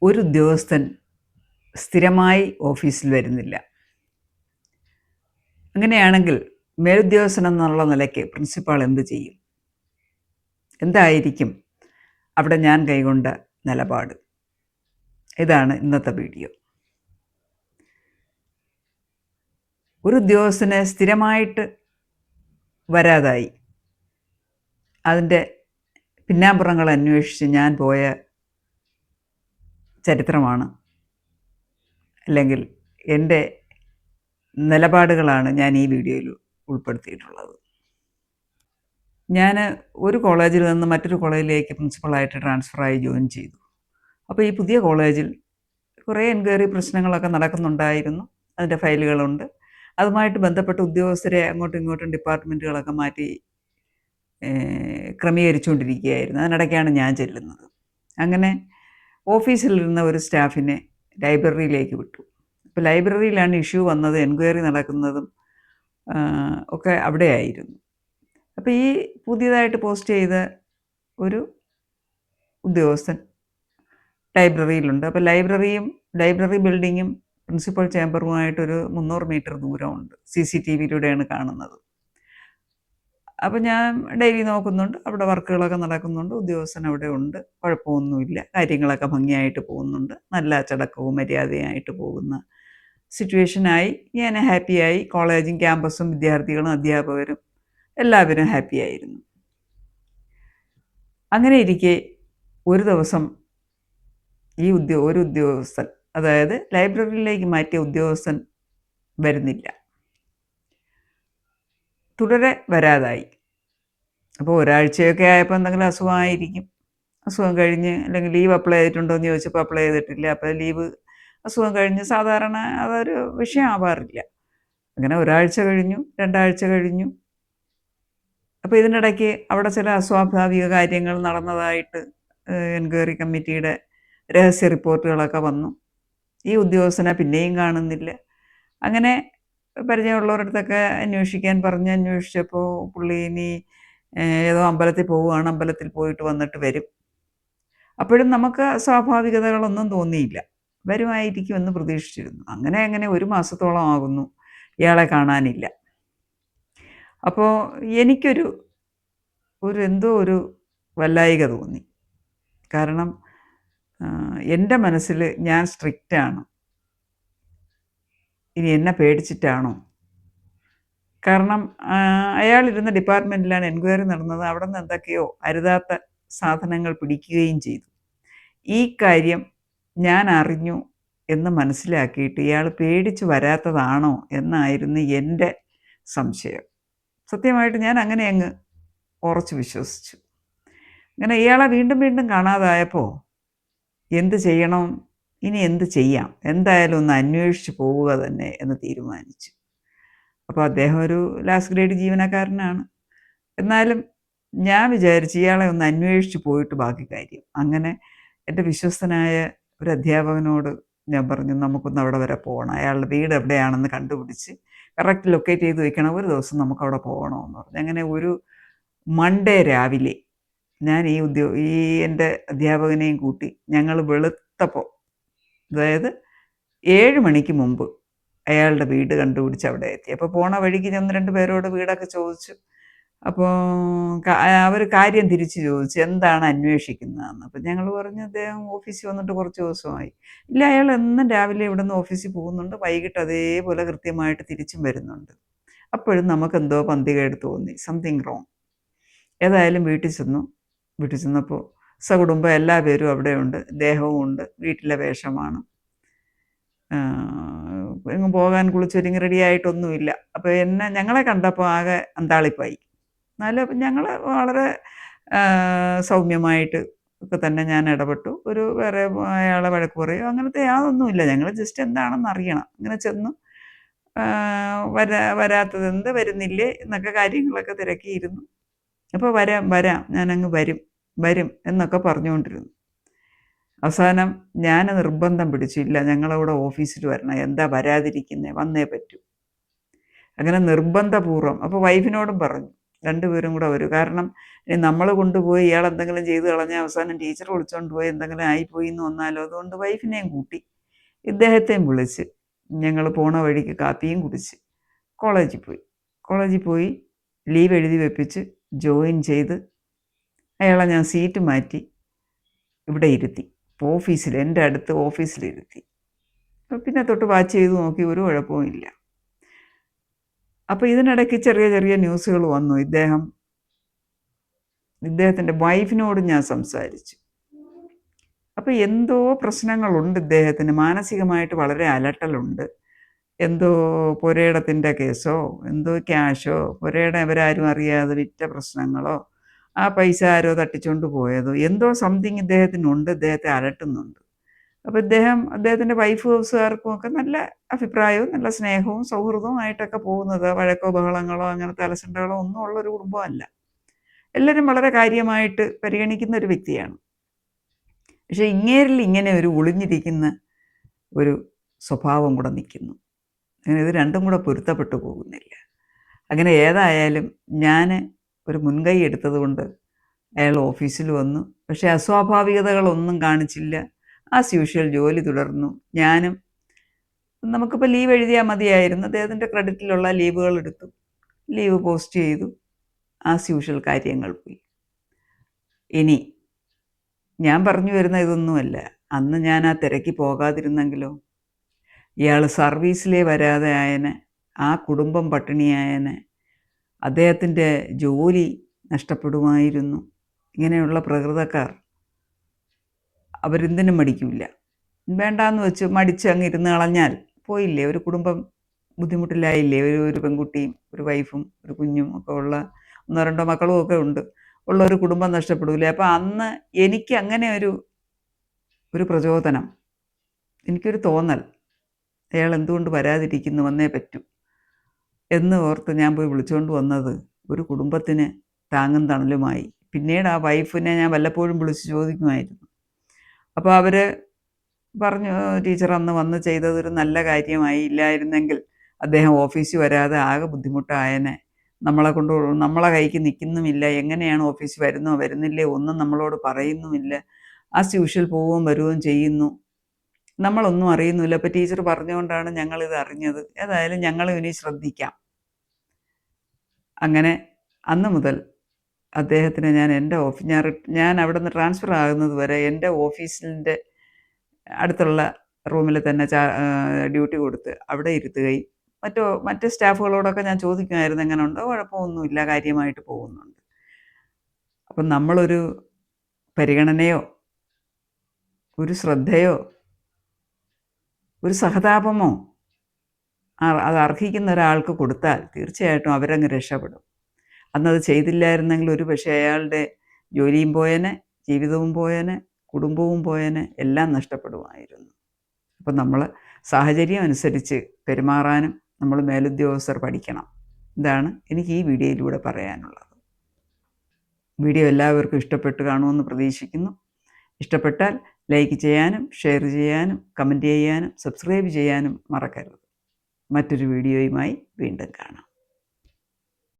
ഒരു ഉദ്യോഗസ്ഥൻ സ്ഥിരമായി ഓഫീസിൽ വരുന്നില്ല. അങ്ങനെയാണെങ്കിൽ മേലുദ്യോഗസ്ഥൻ എന്നുള്ള നിലയ്ക്ക് പ്രിൻസിപ്പാൾ എന്ത് ചെയ്യും? എന്തായിരിക്കും അവിടെ ഞാൻ കൈക്കൊണ്ട നിലപാട്? ഇതാണ് ഇന്നത്തെ വീഡിയോ. ഒരു ഉദ്യോഗസ്ഥന് സ്ഥിരമായിട്ട് വരാതായി. അതിൻ്റെ പിന്നാമ്പുറങ്ങൾ അന്വേഷിച്ച് ഞാൻ പോയ ചരിത്രമാണ്, അല്ലെങ്കിൽ എൻ്റെ നിലപാടുകളാണ് ഞാൻ ഈ വീഡിയോയിൽ ഉൾപ്പെടുത്തിയിട്ടുള്ളത്. ഞാൻ ഒരു കോളേജിൽ നിന്ന് മറ്റൊരു കോളേജിലേക്ക് പ്രിൻസിപ്പളായിട്ട് ട്രാൻസ്ഫറായി ജോയിൻ ചെയ്തു. അപ്പോൾ ഈ പുതിയ കോളേജിൽ കുറേ എൻക്വയറി പ്രശ്നങ്ങളൊക്കെ നടക്കുന്നുണ്ടായിരുന്നു. അതിൻ്റെ ഫയലുകളുണ്ട്. അതുമായിട്ട് ബന്ധപ്പെട്ട ഉദ്യോഗസ്ഥരെ അങ്ങോട്ടും ഇങ്ങോട്ടും ഡിപ്പാർട്ട്മെൻറ്റുകളൊക്കെ മാറ്റി ക്രമീകരിച്ചുകൊണ്ടിരിക്കുകയായിരുന്നു. അതിനിടയ്ക്കാണ് ഞാൻ ചെല്ലുന്നത്. അങ്ങനെ ഓഫീസിലിരുന്ന ഒരു സ്റ്റാഫിനെ ലൈബ്രറിയിലേക്ക് വിട്ടു. അപ്പോൾ ലൈബ്രറിയിലാണ് ഇഷ്യൂ വന്നത്, എൻക്വയറി നടക്കുന്നതും ഒക്കെ അവിടെയായിരുന്നു. അപ്പോൾ ഈ പുതിയതായിട്ട് പോസ്റ്റ് ചെയ്ത ഒരു ഉദ്യോഗസ്ഥൻ ലൈബ്രറിയിലുണ്ട്. അപ്പോൾ ലൈബ്രറി ബിൽഡിങ്ങും പ്രിൻസിപ്പൽ ചേംബറുമായിട്ടൊരു 300 മീറ്റർ ദൂരമുണ്ട്. CCTVയിലൂടെയാണ് കാണുന്നത്. അപ്പോൾ ഞാൻ ഡെയിലി നോക്കുന്നുണ്ട്. അവിടെ വർക്കുകളൊക്കെ നടക്കുന്നുണ്ട്. ഉദ്യോഗസ്ഥൻ അവിടെ ഉണ്ട്. കുഴപ്പമൊന്നുമില്ല. കാര്യങ്ങളൊക്കെ ഭംഗിയായിട്ട് പോകുന്നുണ്ട്. നല്ല അച്ചടക്കവും മര്യാദയായിട്ട് പോകുന്ന സിറ്റുവേഷനായി ഞാൻ ഹാപ്പിയായി. കോളേജും ക്യാമ്പസും വിദ്യാർത്ഥികളും അധ്യാപകരും എല്ലാവരും ഹാപ്പിയായിരുന്നു. അങ്ങനെ ഇരിക്കെ ഒരു ദിവസം ഒരു ഉദ്യോഗസ്ഥൻ, അതായത് ലൈബ്രറിയിലേക്ക് മാറ്റിയ ഉദ്യോഗസ്ഥൻ വരുന്നില്ല. തുടരെ വരാതായി. അപ്പോൾ ഒരാഴ്ചയൊക്കെ ആയപ്പോൾ എന്തെങ്കിലും അസുഖമായിരിക്കും. അസുഖം കഴിഞ്ഞ്, അല്ലെങ്കിൽ ലീവ് അപ്ലൈ ചെയ്തിട്ടുണ്ടോ എന്ന് ചോദിച്ചപ്പോൾ അപ്ലൈ ചെയ്തിട്ടില്ല. അപ്പോൾ അസുഖം കഴിഞ്ഞ് സാധാരണ അതൊരു വിഷയമാവാറില്ല. അങ്ങനെ ഒരാഴ്ച കഴിഞ്ഞു, 2 ആഴ്ച കഴിഞ്ഞു. അപ്പോൾ ഇതിനിടയ്ക്ക് അവിടെ ചില അസ്വാഭാവിക കാര്യങ്ങൾ നടന്നതായിട്ട് എൻക്വയറി കമ്മിറ്റിയുടെ രഹസ്യ റിപ്പോർട്ടുകളൊക്കെ വന്നു. ഈ ഉദ്യോഗസ്ഥനെ പിന്നെയും കാണുന്നില്ല. അങ്ങനെ പരിചയമുള്ളവരടുത്തൊക്കെ അന്വേഷിക്കാൻ പറഞ്ഞ് അന്വേഷിച്ചപ്പോൾ പുള്ളി ഇനി ഏതോ അമ്പലത്തിൽ പോവുകയാണ്, അമ്പലത്തിൽ പോയിട്ട് വന്നിട്ട് വരും. അപ്പോഴും നമുക്ക് സ്വാഭാവികതകളൊന്നും തോന്നിയില്ല. വരുമായിരിക്കുമെന്ന് പ്രതീക്ഷിച്ചിരുന്നു. അങ്ങനെ 1 മാസത്തോളം ആകുന്നു ഇയാളെ കാണാനില്ല. അപ്പോൾ എനിക്കൊരു എന്തോ ഒരു വല്ലായിക തോന്നി. കാരണം എൻ്റെ മനസ്സിൽ ഞാൻ സ്ട്രിക്റ്റാണ്. ഇനി എന്നെ പേടിച്ചിട്ടാണോ? കാരണം അയാളിരുന്ന ഡിപ്പാർട്ട്മെൻറ്റിലാണ് എൻക്വയറി നടന്നത്. അവിടെ നിന്ന് എന്തൊക്കെയോ അരുതാത്ത സാധനങ്ങൾ പിടിക്കുകയും ചെയ്തു. ഈ കാര്യം ഞാൻ അറിഞ്ഞു എന്ന് മനസ്സിലാക്കിയിട്ട് ഇയാൾ പേടിച്ച് വരാത്തതാണോ എന്നായിരുന്നു എൻ്റെ സംശയം. സത്യമായിട്ട് ഞാൻ അങ്ങനെ അങ്ങ് ഉറച്ചു വിശ്വസിച്ചു. അങ്ങനെ ഇയാളെ വീണ്ടും കാണാതായപ്പോൾ എന്ത് ചെയ്യണം, ഇനി എന്ത് ചെയ്യാം, എന്തായാലും ഒന്ന് അന്വേഷിച്ച് പോവുക തന്നെ എന്ന് തീരുമാനിച്ചു. അപ്പോൾ അദ്ദേഹം ഒരു ലാസ്റ്റ് ഗ്രേഡ് ജീവനക്കാരനാണ്. എന്നാലും ഞാൻ വിചാരിച്ചു ഇയാളെ ഒന്ന് അന്വേഷിച്ച് പോയിട്ട് ബാക്കി കാര്യം. അങ്ങനെ എൻ്റെ വിശ്വസ്തനായ ഒരു അധ്യാപകനോട് ഞാൻ പറഞ്ഞു, നമുക്കൊന്ന് അവിടെ വരെ പോകണം, അയാളുടെ വീട് എവിടെയാണെന്ന് കണ്ടുപിടിച്ച് കറക്റ്റ് ലൊക്കേറ്റ് ചെയ്ത് വയ്ക്കണം, ഒരു ദിവസം നമുക്കവിടെ പോകണമെന്ന് പറഞ്ഞു. അങ്ങനെ ഒരു മൺഡേ രാവിലെ ഞാൻ ഈ എൻ്റെ അധ്യാപകനെയും കൂട്ടി ഞങ്ങൾ വെളുത്തപ്പോൾ, അതായത് 7 മണിക്ക് മുമ്പ് അയാളുടെ വീട് കണ്ടുപിടിച്ച് അവിടെ എത്തി. അപ്പോൾ പോണ വഴിക്ക് 1-2 പേരോട് വീടൊക്കെ ചോദിച്ചു. അപ്പോൾ അവർ കാര്യം തിരിച്ച് ചോദിച്ചു, എന്താണ് അന്വേഷിക്കുന്നതെന്ന്. അപ്പം ഞങ്ങൾ പറഞ്ഞു, അദ്ദേഹം ഓഫീസിൽ വന്നിട്ട് കുറച്ച് ദിവസമായി. ഇല്ല, അയാൾ എന്നും രാവിലെ ഇവിടെ നിന്ന് ഓഫീസിൽ പോകുന്നുണ്ട്, വൈകിട്ട് അതേപോലെ കൃത്യമായിട്ട് തിരിച്ചും വരുന്നുണ്ട്. അപ്പോഴും നമുക്കെന്തോ പന്തികേട് തോന്നി, സംതിങ് റോങ്. ഏതായാലും വീട്ടിൽ ചെന്നപ്പോൾ സകുടുംബം എല്ലാ പേരും അവിടെയുണ്ട്. ദേഹവും ഉണ്ട്, വീട്ടിലെ വേഷമാണ്. എങ്ങും പോകാൻ കുളിച്ചൊരുങ്ങി റെഡിയായിട്ടൊന്നുമില്ല. അപ്പോൾ ഞങ്ങളെ കണ്ടപ്പോൾ ആകെ അന്താളിപ്പായി. എന്നാലും അപ്പം ഞങ്ങൾ വളരെ സൗമ്യമായിട്ട് ഒക്കെ തന്നെ ഞാൻ ഇടപെട്ടു. വേറെ അയാളെ വഴക്ക് പറയുകയോ അങ്ങനത്തെ യാതൊന്നുമില്ല. ഞങ്ങൾ ജസ്റ്റ് എന്താണെന്ന് അറിയണം. അങ്ങനെ ചെന്നു, വരാത്തതെന്ത്, വരുന്നില്ലേ എന്നൊക്കെ കാര്യങ്ങളൊക്കെ തിരക്കിയിരുന്നു. അപ്പോൾ വരാം ഞാനങ്ങ് വരും എന്നൊക്കെ പറഞ്ഞുകൊണ്ടിരുന്നു. അവസാനം ഞാൻ നിർബന്ധം പിടിച്ചു, ഇല്ല ഞങ്ങളവിടെ ഓഫീസിൽ വരണം, എന്താ വരാതിരിക്കുന്നത്, വന്നേ പറ്റൂ. അങ്ങനെ നിർബന്ധപൂർവ്വം. അപ്പോൾ വൈഫിനോടും പറഞ്ഞു, രണ്ടുപേരും കൂടെ വരും. കാരണം നമ്മൾ കൊണ്ടുപോയി ഇയാൾ എന്തെങ്കിലും ചെയ്ത് കളഞ്ഞാൽ അവസാനം ടീച്ചർ വിളിച്ചുകൊണ്ട് പോയി എന്തെങ്കിലും ആയിപ്പോയി എന്ന് വന്നാലോ. അതുകൊണ്ട് വൈഫിനെയും കൂട്ടി ഇദ്ദേഹത്തെയും വിളിച്ച് ഞങ്ങൾ പോണ വഴിക്ക് കാപ്പിയും കുടിച്ച് കോളേജിൽ പോയി ലീവ് എഴുതി വെപ്പിച്ച് ജോയിൻ ചെയ്ത് അയാളെ ഞാൻ സീറ്റ് മാറ്റി ഇവിടെ ഇരുത്തി, ഓഫീസിൽ, എൻ്റെ അടുത്ത് ഓഫീസിലിരുത്തി. പിന്നെ തൊട്ട് വാച്ച് ചെയ്ത് നോക്കി, ഒരു കുഴപ്പവും ഇല്ല. അപ്പോൾ ഇതിനിടയ്ക്ക് ചെറിയ ചെറിയ ന്യൂസുകൾ വന്നു. ഇദ്ദേഹത്തിൻ്റെ വൈഫിനോട് ഞാൻ സംസാരിച്ചു. അപ്പോൾ എന്തോ പ്രശ്നങ്ങളുണ്ട് ഇദ്ദേഹത്തിന്, മാനസികമായിട്ട് വളരെ അലട്ടലുണ്ട്. എന്തോ പുരയിടത്തിൻ്റെ കേസോ എന്തോ ക്യാഷോ പുരയിടം ഇവരാരും അറിയാതെ വിറ്റ പ്രശ്നങ്ങളോ ആ പൈസ ആരോ തട്ടിച്ചുകൊണ്ട് പോയതോ എന്തോ സംതിങ് ഇദ്ദേഹത്തിനുണ്ട്, ഇദ്ദേഹത്തെ അലട്ടുന്നുണ്ട്. അപ്പോൾ അദ്ദേഹത്തിൻ്റെ വൈഫ് ഹൗസുകാർക്കും ഒക്കെ നല്ല അഭിപ്രായവും നല്ല സ്നേഹവും സൗഹൃദവുമായിട്ടൊക്കെ പോകുന്നത്, വഴക്കോ ബഹളങ്ങളോ അങ്ങനത്തെ അലസണ്ടകളോ ഒന്നും ഉള്ളൊരു കുടുംബമല്ല. എല്ലാവരും വളരെ കാര്യമായിട്ട് പരിഗണിക്കുന്ന ഒരു വ്യക്തിയാണ്. പക്ഷേ ഇങ്ങേരിൽ ഇങ്ങനെ ഒരു ഒളിഞ്ഞിരിക്കുന്ന ഒരു സ്വഭാവം കൂടെ നിൽക്കുന്നു. അങ്ങനെ ഇത് രണ്ടും കൂടെ പൊരുത്തപ്പെട്ടു പോകുന്നില്ല. അങ്ങനെ ഏതായാലും ഞാൻ ഒരു മുൻകൈ എടുത്തതുകൊണ്ട് അയാൾ ഓഫീസിൽ വന്നു. പക്ഷേ അസ്വാഭാവികതകളൊന്നും കാണിച്ചില്ല. ആസ് യൂഷ്വൽ ജോലി തുടർന്നു. ഞാനും നമുക്കിപ്പോൾ ലീവ് എഴുതിയാൽ മതിയായിരുന്നു. അദ്ദേഹത്തിൻ്റെ ക്രെഡിറ്റിലുള്ള ലീവുകൾ എടുത്തു, ലീവ് പോസ്റ്റ് ചെയ്തു, ആസ് യൂഷ്വൽ കാര്യങ്ങൾ പോയി. ഇനി ഞാൻ പറഞ്ഞു വരുന്ന ഇതൊന്നുമല്ല, അന്ന് ഞാൻ ആ തിരക്കി പോകാതിരുന്നെങ്കിലോ, ഇയാൾ സർവീസിലേ വരാതെ ആയനെ, ആ കുടുംബം പട്ടിണിയായനെ, അദ്ദേഹത്തിൻ്റെ ജോലി നഷ്ടപ്പെടുമായിരുന്നു. ഇങ്ങനെയുള്ള പ്രകൃതക്കാർ അവരെന്തിനും മടിക്കില്ല. വേണ്ടാന്ന് വെച്ച് മടിച്ച് അങ്ങ് ഇരുന്ന് കളഞ്ഞാൽ പോയില്ലേ, ഒരു കുടുംബം ബുദ്ധിമുട്ടിലായില്ലേ. ഒരു പെൺകുട്ടിയും ഒരു വൈഫും ഒരു കുഞ്ഞും ഒക്കെ ഉള്ള 1-2 മക്കളും ഒക്കെ ഉള്ള ഒരു കുടുംബം നഷ്ടപ്പെടില്ലേ. അപ്പോൾ അന്ന് എനിക്ക് അങ്ങനെ ഒരു പ്രചോദനം, എനിക്കൊരു തോന്നൽ, അയാൾ എന്തുകൊണ്ട് വരാതിരിക്കുന്നു, വന്നേ പറ്റൂ എന്ന് ഓർത്ത് ഞാൻ പോയി വിളിച്ചുകൊണ്ട് വന്നത് ഒരു കുടുംബത്തിന് താങ്ങും തണലുമായി. പിന്നീട് ആ വൈഫിനെ ഞാൻ വല്ലപ്പോഴും വിളിച്ച് ചോദിക്കുമായിരുന്നു. അപ്പോൾ അവർ പറഞ്ഞു, ടീച്ചർ അന്ന് വന്ന് ചെയ്തതൊരു നല്ല കാര്യമായി, ഇല്ലായിരുന്നെങ്കിൽ അദ്ദേഹം ഓഫീസിൽ വരാതെ ആകെ ബുദ്ധിമുട്ടായനെ, നമ്മളെ കൈക്ക് നിൽക്കുന്നുമില്ല, എങ്ങനെയാണ് ഓഫീസിൽ വരുന്നോ വരുന്നില്ലേ ഒന്നും നമ്മളോട് പറയുന്നുമില്ല, ആസ് യൂഷ്വൽ പോവുകയും വരുകയും ചെയ്യുന്നു, നമ്മളൊന്നും അറിയുന്നില്ല. അപ്പോൾ ടീച്ചർ പറഞ്ഞുകൊണ്ടാണ് ഞങ്ങളിത് അറിഞ്ഞത്. ഏതായാലും ഞങ്ങളും ഇനി ശ്രദ്ധിക്കാം. അങ്ങനെ അന്ന് മുതൽ അദ്ദേഹത്തിന് ഞാൻ അവിടെ നിന്ന് ട്രാൻസ്ഫർ ആകുന്നത് വരെ എൻ്റെ ഓഫീസിൻ്റെ അടുത്തുള്ള റൂമിൽ തന്നെ ഡ്യൂട്ടി കൊടുത്ത് അവിടെ ഇരുത്തുകയും മറ്റ് സ്റ്റാഫുകളോടൊക്കെ ഞാൻ ചോദിക്കുമായിരുന്നു, എങ്ങനെ ഉണ്ടോ, കുഴപ്പമൊന്നുമില്ല, കാര്യമായിട്ട് പോകുന്നുണ്ട്. അപ്പം നമ്മളൊരു പരിഗണനയോ ഒരു ശ്രദ്ധയോ ഒരു സഹതാപമോ അത് അർഹിക്കുന്ന ഒരാൾക്ക് കൊടുത്താൽ തീർച്ചയായിട്ടും അവരങ്ങ് രക്ഷപ്പെടും. അന്നത് ചെയ്തില്ലായിരുന്നെങ്കിൽ ഒരു പക്ഷേ അയാളുടെ ജോലിയും പോയേനെ, ജീവിതവും പോയേനെ, കുടുംബവും പോയേനെ, എല്ലാം നഷ്ടപ്പെടുമായിരുന്നു. അപ്പം നമ്മൾ സാഹചര്യം അനുസരിച്ച് പെരുമാറാനും നമ്മൾ മേലുദ്യോഗസ്ഥർ പഠിക്കണം. ഇതാണ് എനിക്ക് ഈ വീഡിയോയിലൂടെ പറയാനുള്ളത്. വീഡിയോ എല്ലാവർക്കും ഇഷ്ടപ്പെട്ട് കാണുമെന്ന് പ്രതീക്ഷിക്കുന്നു. ഇഷ്ടപ്പെട്ടാൽ ലൈക്ക് ചെയ്യാനും ഷെയർ ചെയ്യാനും കമൻറ്റ് ചെയ്യാനും സബ്സ്ക്രൈബ് ചെയ്യാനും മറക്കരുത്. മറ്റൊരു വീഡിയോയുമായി വീണ്ടും കാണാം.